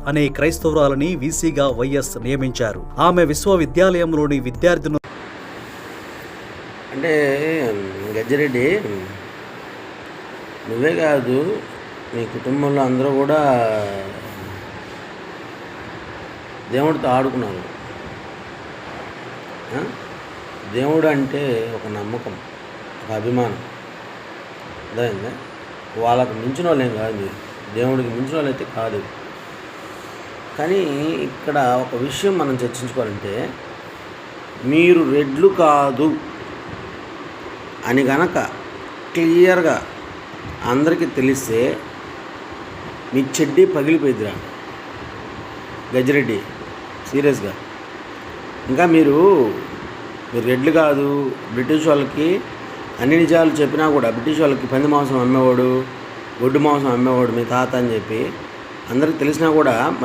అనే క్రైస్తవురాలని వీసీగా వైఎస్ నియమించారు. ఆమె విశ్వవిద్యాలయంలోని విద్యార్థులను అంటే గజ్జిరెడ్డి, నువ్వే కాదు మీ కుటుంబంలో అందరూ కూడా దేవుడితో ఆడుకున్నారు. దేవుడు అంటే ఒక నమ్మకం, ఒక అభిమానం. అర్థమైందా? వాళ్ళకు మించిన వాళ్ళేం కాదు మీరు, దేవుడికి మించిన వాళ్ళు అయితే కాదు. కానీ ఇక్కడ ఒక విషయం మనం చర్చించుకోవాలంటే, మీరు రెడ్లు కాదు అని గనక క్లియర్గా అందరికీ తెలిస్తే మీ చెడ్డీ పగిలిపోయిద్దిరా గజ్జిరెడ్డి, సీరియస్గా. ఇంకా మీరు రెడ్లు కాదు, బ్రిటిష్ వాళ్ళకి అన్ని నిజాలు చెప్పినా కూడా, బ్రిటిష్ వాళ్ళకి పంది మాంసం అమ్మేవాడు, గొడ్డు మాంసం అమ్మేవాడు మీ తాత అని చెప్పి అందరికి తెలిసినా కూడా